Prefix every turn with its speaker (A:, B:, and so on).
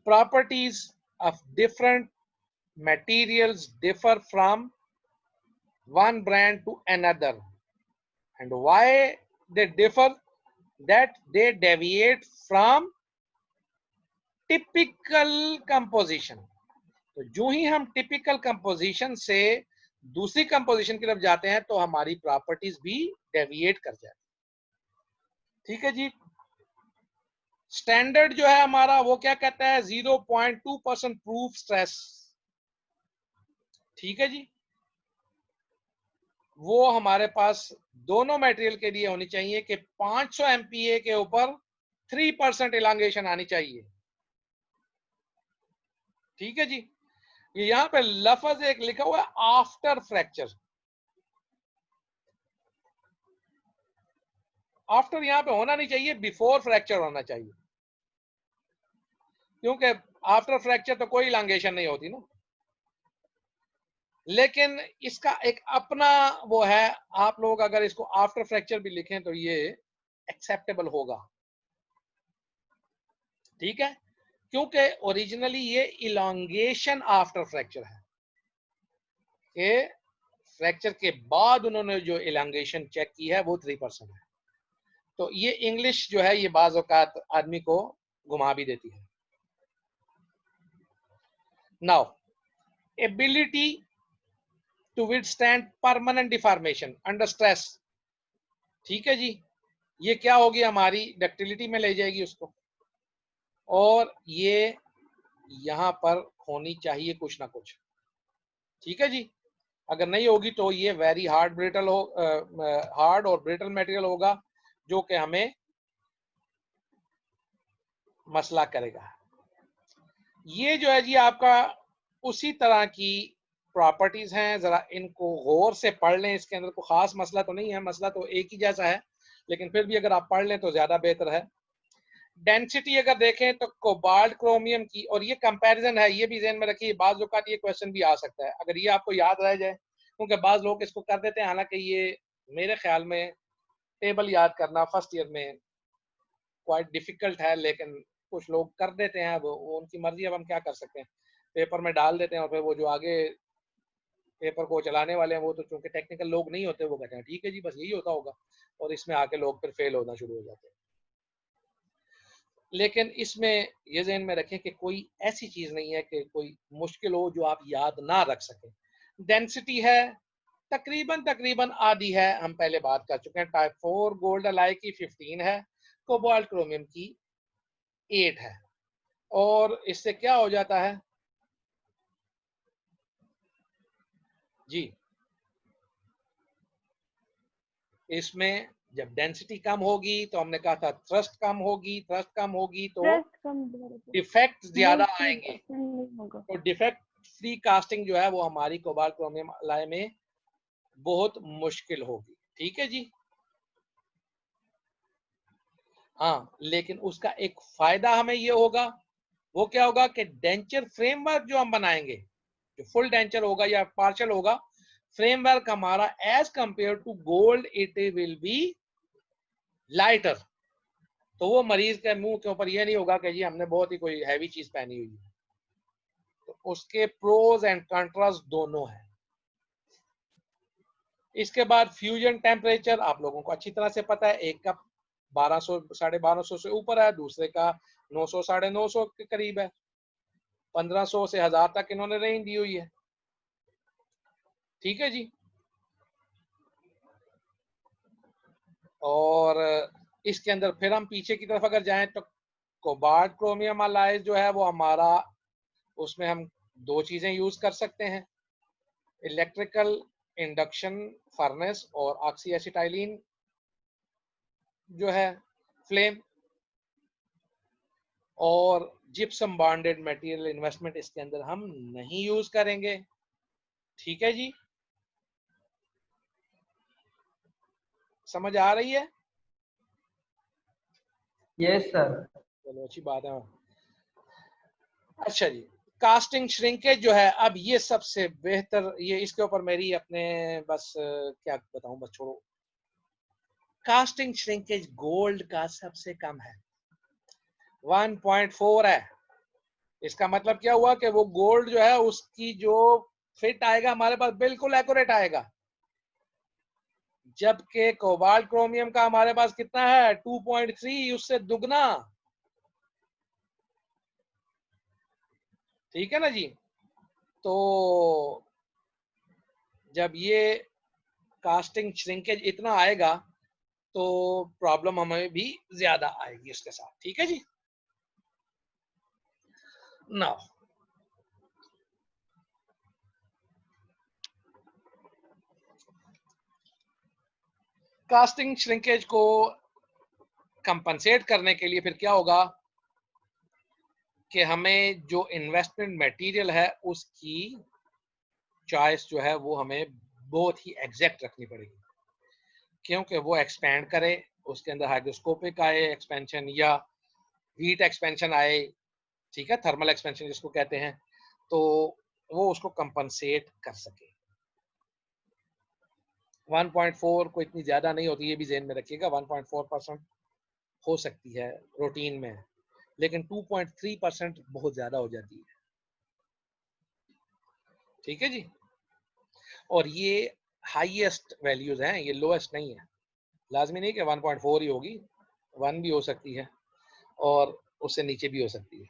A: properties of different materials differ from one brand to another, and why they differ? That they deviate from typical composition. तो जो ही हम typical composition से दूसरी composition की तरफ जाते हैं तो हमारी प्रॉपर्टीज भी डेविएट कर जाती है। ठीक है जी। स्टैंडर्ड जो है हमारा वो क्या कहता है? 0.2% प्रूफ स्ट्रेस। ठीक है जी। वो हमारे पास दोनों मटेरियल के लिए होनी चाहिए कि 500 MPa के ऊपर 3% इलांगेशन आनी चाहिए। ठीक है जी। ये यहां पे लफ्ज एक लिखा हुआ है आफ्टर फ्रैक्चर। आफ्टर यहां पे होना नहीं चाहिए, बिफोर फ्रैक्चर होना चाहिए, क्योंकि आफ्टर फ्रैक्चर तो कोई इलांगेशन नहीं होती ना। लेकिन इसका एक अपना वो है, आप लोग अगर इसको आफ्टर फ्रैक्चर भी लिखें तो ये एक्सेप्टेबल होगा। ठीक है, क्योंकि ओरिजिनली ये इलांगेशन आफ्टर फ्रैक्चर है कि फ्रैक्चर के बाद उन्होंने जो इलांगेशन चेक की है वो 3% है। तो ये इंग्लिश जो है ये बाज़ औक़ात आदमी को घुमा भी देती है। Now ability to withstand permanent deformation under stress. ठीक है जी। ये क्या होगी? हमारी डक्टिलिटी में ले जाएगी उसको, और ये यहां पर होनी चाहिए कुछ ना कुछ। ठीक है जी। अगर नहीं होगी तो ये वेरी हार्ड ब्रिटल हो, हार्ड और ब्रिटल मटेरियल होगा जो कि हमें मसला करेगा। ये जो है जी आपका उसी तरह की प्रॉपर्टीज हैं, जरा इनको गौर से पढ़ लें। इसके अंदर कोई खास मसला तो नहीं है, मसला तो एक ही जैसा है, लेकिन फिर भी अगर आप पढ़ लें तो ज्यादा बेहतर है। डेंसिटी अगर देखें तो कोबाल्ट क्रोमियम की, और ये कंपैरिजन है, ये भी ध्यान में रखिए, बाज़ औक़ात ये क्वेश्चन भी आ सकता है अगर ये आपको याद रह जाए, क्योंकि बाज़ लोग इसको कर देते हैं। हालांकि ये मेरे ख्याल में टेबल याद करना फर्स्ट ईयर में क्वाइट डिफिकल्ट है, लेकिन कुछ लोग कर देते हैं, वो उनकी मर्जी, अब हम क्या कर सकते हैं। पेपर में डाल देते हैं और फिर वो जो आगे पेपर को चलाने वाले हैं वो तो चूंकि टेक्निकल लोग नहीं होते, वो कहते हैं ठीक है जी बस यही होता होगा, और इसमें आके लोग फिर फेल होना शुरू हो जाते हैं। लेकिन इसमें ये ज़हन में रखें कि कोई ऐसी चीज नहीं है कि कोई मुश्किल हो जो आप याद ना रख सकें। डेंसिटी है तकरीबन तकरीबन आधी है, हम पहले बात कर चुके हैं। टाइप 4 गोल्ड अलाई की 15 है, कोबाल्ट क्रोमियम की 8 है। और इससे क्या हो जाता है जी, इसमें जब डेंसिटी कम होगी तो हमने कहा था थ्रस्ट कम होगी, थ्रस्ट कम होगी तो डिफेक्ट ज्यादा आएंगे। तो डिफेक्ट फ्री कास्टिंग जो है वो हमारी कोबाल्ट क्रोमियम अलाई में बहुत मुश्किल होगी। ठीक है जी। हाँ, लेकिन उसका एक फायदा हमें ये होगा, वो क्या होगा कि डेंचर फ्रेमवर्क जो हम बनाएंगे, जो फुल डेंचर होगा या पार्शियल होगा, फ्रेमवर्क हमारा as compare to gold it will be lighter. तो वो मरीज के मुंह के ऊपर ये नहीं होगा कि जी हमने बहुत ही कोई हैवी चीज पहनी हुई है। तो उसके प्रोज एंड कंट्रास्ट दोनों है। इसके बाद फ्यूजन टेम्परेचर आप लोगों को अच्छी तरह से पता है, एक का 1200 1250 से ऊपर है, दूसरे का 900 950 के करीब है, 1500 से 1000 तक इन्होंने रेंज दी हुई है। ठीक है जी। और इसके अंदर फिर हम पीछे की तरफ अगर जाएं तो कोबाल्ट क्रोमियम अलाइज जो है वो हमारा, उसमें हम दो चीजें यूज कर सकते हैं, इलेक्ट्रिकल इंडक्शन फर्नेस और ऑक्सी एसिटाइलिन जो है फ्लेम, और जिप्सम बॉन्डेड मटेरियल इन्वेस्टमेंट इसके अंदर हम नहीं यूज करेंगे। ठीक है जी, समझ आ रही है?
B: Yes sir.
A: चलो अच्छी बात है। अच्छा जी, कास्टिंग श्रिंकेज जो है, अब ये सबसे बेहतर, ये इसके ऊपर मेरी अपने बस क्या बताऊं, बस छोड़ो। कास्टिंग श्रिंकेज गोल्ड का सबसे कम है, 1.4 है। इसका मतलब क्या हुआ कि वो गोल्ड जो है उसकी जो फिट आएगा हमारे पास बिल्कुल एक्यूरेट आएगा, जबकि कोबाल्ट क्रोमियम का हमारे पास कितना है 2.3, उससे दुगना। ठीक है ना जी। तो जब ये कास्टिंग श्रिंकेज इतना आएगा तो प्रॉब्लम हमें भी ज्यादा आएगी इसके साथ। ठीक है जी। नाउ कास्टिंग श्रिंकेज को कंपनसेट करने के लिए फिर क्या होगा कि हमें जो इन्वेस्टमेंट मटेरियल है उसकी चॉइस जो है वो हमें बहुत ही एग्जैक्ट रखनी पड़ेगी, क्योंकि वो एक्सपैंड करे, उसके अंदर हाइड्रोस्कोपिक आए एक्सपेंशन या हीट एक्सपेंशन आए, ठीक है, थर्मल एक्सपेंशन जिसको कहते हैं, तो वो उसको कंपनसेट कर सके। 1.4 को इतनी ज्यादा नहीं होती, ये भी ज़हन में रखिएगा, 1.4% हो सकती है रूटीन में, लेकिन 2.3% बहुत ज्यादा हो जाती है। ठीक है जी। और ये हाईएस्ट वैल्यूज हैं, ये लोएस्ट नहीं है। लाजमी नहीं कि 1.4 ही होगी, 1 भी हो सकती है और उससे नीचे भी हो सकती है।